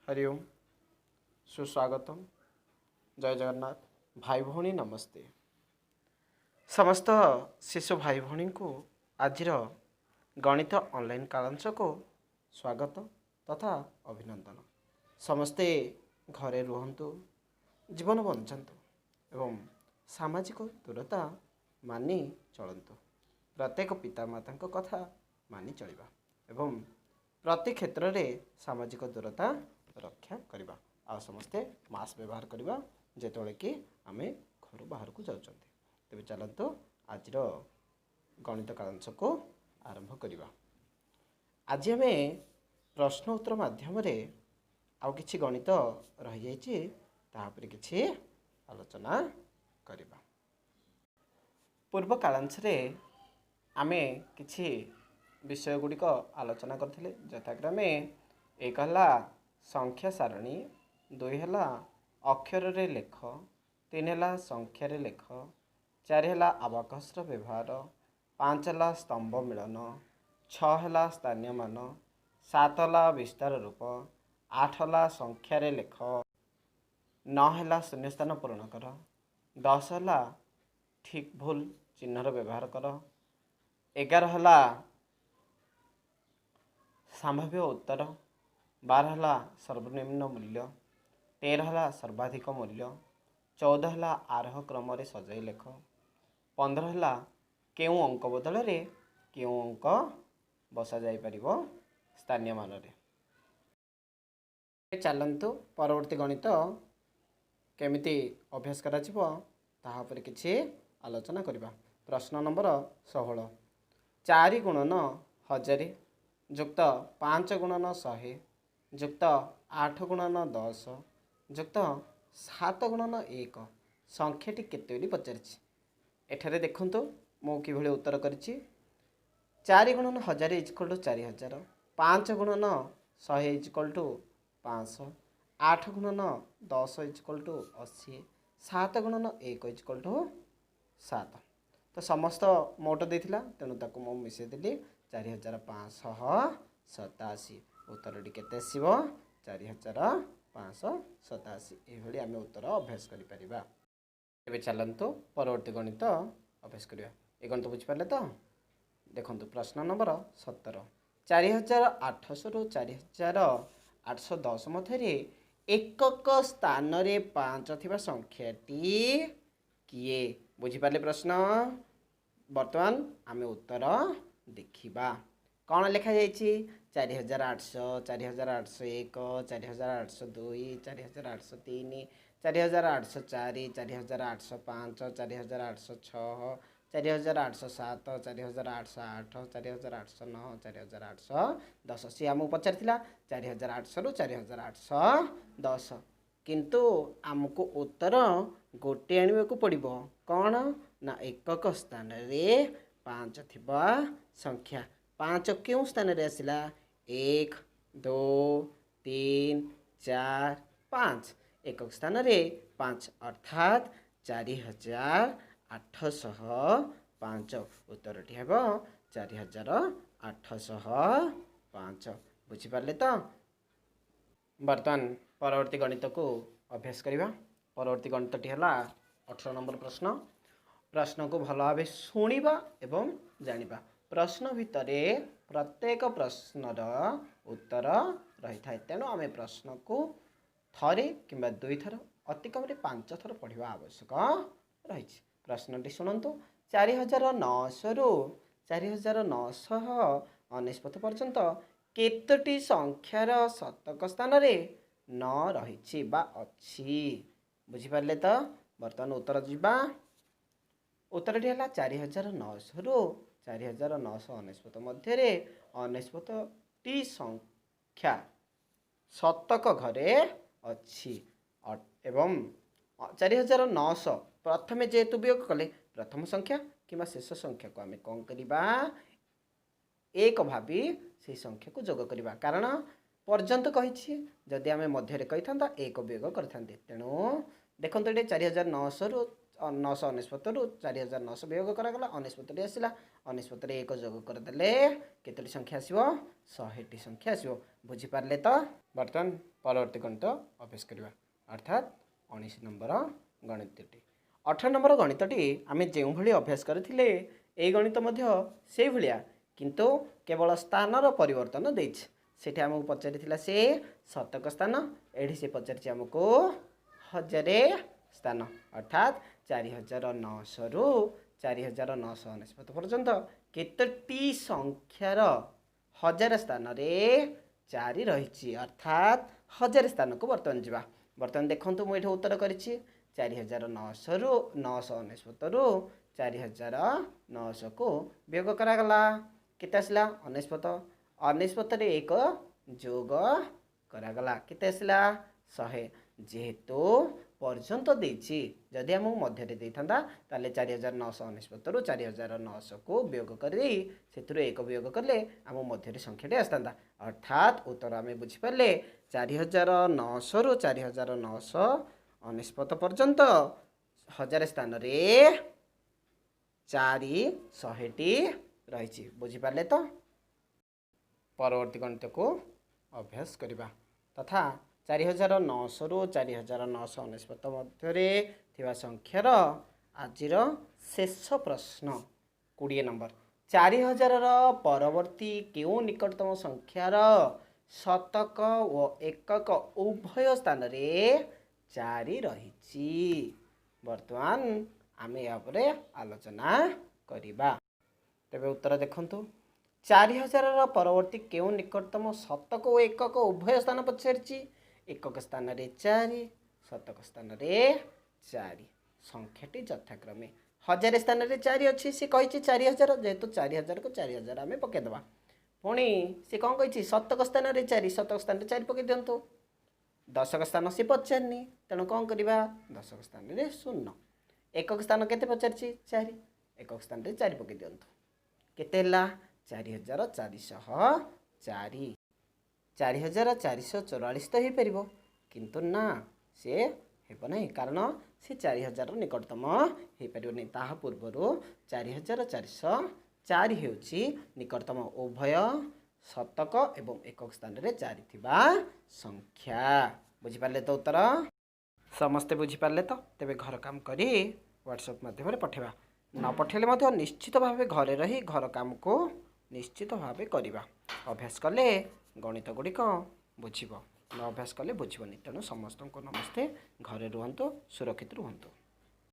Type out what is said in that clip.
हरि ओम सुस्वागतम जय जगन्नाथ भाई भौणी नमस्ते समस्त शिशु भाई भौणी को आज गणित ऑनलाइन कालांश को स्वागत तथा अभिनंदन। समस्ते घरे रुहंतु, जीवन बंचंतु एवं सामाजिक दूरता मानि चलंतु। प्रत्येक पितामाता कथा मानि चलिबा एवं प्रति क्षेत्र में सामाजिक दूरता रक्षा करवा। आ समस्ते मास्क व्यवहार करवा जेतोले कि आमे घर बाहर को जाउछंते। तेबे चलंतु आज गणित कालांश को आरंभ करवा। आज आमे प्रश्न उत्तर माध्यम रे आउ किछि गणित रहि जाइछि ताहा पर किछि आलोचना करवा। पूर्व कालांश रे आमे किछि विषय गुड़िक आलोचना करथिले यथाक्रमे एक हला संख्या सारणी, दुई हला अक्षर रे लेख, तीन हला संख्या रे लेख, चार हला आबाकस व्यवहार, पांच हला स्तंभ मिलन, छह हला स्थानीय मान, सात हला विस्तार रूप, आठ हला संख्या रे लेख, नौ हला शून्यस्थान पूर्ण कर, दस हला ठीक भूल चिन्हर व्यवहार कर, 11 हला संभाव्य उत्तर, 12 हला सर्वनिम्न मूल्य, 13 हला सर्वाधिक मूल्य, 14 हला आरोह क्रम रे सजाई लेख, 15 हला केउ अंक बदल रे केउ अंक बसा जाई परिबो स्थानीय मान रे। चलंतु परवर्ती गणित केमिति अभ्यास करा जिवो ताहा पर किछि आलोचना करबा। प्रश्न नंबर 16 4 गुणन 1000 जुक्त 5 गुणन 100 जुक्त 8 गुणन 10 जुक्त 7 गुणन 1 संख्याटी केते पचारि। एठारे देखंतु मो किभଳି उत्तर करिछि। 4 गुणन 1000 इक्वल टू 4000, 5 गुणन 100 इक्वल टू 500, 8 गुणन 10 इक्वल टू 80, 7 गुणन 1 इक्वल टू 7। तो समस्त मोट देथिला तेणु ताकू मो मिसे देली 4587। उत्तरटी केते आसीबो 4587। एभଳି आमे उत्तर अभ्यास करि परिबा। एबे चलंतु परवर्ती गणित अभ्यास करिया। ए गणित बुझि पाले तो देखंतु प्रश्न नंबर 17 4800 रु 4810 मध्यरे एकक स्थान रे 5 थिबा संख्याटी किए। बुझि पाले प्रश्न। वर्तमान आमे उत्तर देखिबा। कौन लिखा जाइछि 4800, 4801, 4802, 4803, 4804, 4805, 4806, 4807, 4808, 4809, 4810। सी आमको पचार 4800 रु 4810 किंतु आमको उत्तर गोटे आने को पड़ो कौन ना एकक स्थान रे 5 थिबा संख्या। 5 क्यों स्थान रे आसिला 1 2 3 4 5 एकक स्थान रे 5 अर्थात 4805। उत्तरटी हेब 4805। बुझिपारे तो। वर्तमान परवर्ती गणित को अभ्यास करवा। परवर्ती गणितटी है 18 नंबर प्रश्न। प्रश्न को भल भाव शुणा एवं जानिबा। प्रश्न भितर प्रत्येक प्रश्नर उत्तर रही था तेणु आम प्रश्न को थरे किंबा दुई थर अति कम 5 थर पढ़ा आवश्यक रही। प्रश्नटी शुणु 4900 रु 4999 पर्यंत केतोटी संख्यार शतक स्थान रे न रही बा अच्छी। बुझिपारे तो। बर्तमान उत्तर जीवा। उत्तरटी है 4900 रु 4999 मध्य 99टी संख्या शतक घरे अच्छी एवं 4900 प्रथमे जेहेतु वियोग कले प्रथम संख्या कि शेष संख्या को आम कौन करवा एक भावी से संख्या को जोग करवा। कारण पर्यंत कही जदि आम मध्य कही था एक वियोग करते तेणु देखते ये 4900 रु 999 4900 वियोग करागला 99 आसला 99 एक जोग करदे केतोटी संख्या आसो 100टी संख्या आसो बुझी पारले तो बर्तमान परवर्ती गणित अभ्यास करवा अर्थात 19 नंबर गणितटी 18 नंबर गणितटी आम जो भाई अभ्यास करथिले ए गणित से भाया किंतु केवल स्थानर परिवर्तन देछि सेठी हमको पचारि से शतक स्थान एठी से पचारि हमको हजारे स्थान अर्थात 4900 रु 4999 पर्यंत केतोटी संख्यार हजार स्थान रे 4 रही अर्थात हजार स्थान को बर्तमान जावा बर्तमान देखो मुझे उत्तर करी 4900 रु 999 रु 4900 को वियोग करागला केते आसला 99 रे एक जोग करागला केते आसला 100 जेहेतु पर्यंत देछि जदि हम मध्य दे था ताले 4999 रु 4900 को वियोग करी से एक वियोग कले आम मध्य संख्याटी आसता अर्थात उत्तर आम बुझीपारे 4900 रु 4999 पर्यंत हजार स्थान रे 400टी रही बुझीपारे तो परवर्ती गणित को अभ्यास करवा तथा 4900 रु 4999 मध्य थिबा संख्यार आजिर शेष प्रश्न 20 नंबर 4000 परवर्ती क्यों निकटतम संख्यार शतक और एकक उभय स्थान रे 4 रही बर्तमान आम या आलोचना करिबा तेबे उत्तर देखंतु 4000 परवर्ती क्यों निकटतम शतक और एकक उभय स्थान पचारि एकक स्थान रे 4 शतक स्थान रे 4 संख्याटी यथाक्रमे हजार स्थान रे 4 अच्छी सी कही 4000 जेहेतु 4000 को 4000 आम पकईदे पुणी सी कौन कही शतक स्थान रे 4 शतक स्थान रे 4 पकई दिंतु दशक स्थान सी पचारनी तेणु कौन करवा दशक स्थान रे 0 एकक स्थान केते पचारि 4 एकक स्थान रे 4 पकई दिंतु केते 4404 4444 तो हो पार किंतु ना से हेब ना कारण से 4000 निकटतम हो पारनी ता पूर्वर 4404 होउछि निकटतम उभय शतक एवं एकक स्थान रे 4 थिबा संख्या बुझी पारले तो उत्तर समस्ते बुझी पारले तो तेबे घर काम करी व्हाट्सएप माध्यम रे पठेबा न पठेले मध्य निश्चित भाव घरे रही घर काम को निश्चित भाव करवा अभ्यास कले गणित गुड़िक बुझ न अभ्यास कले बुझबनी तेणु समस्त को नमस्ते घरे रुहतु सुरक्षित रुहतु।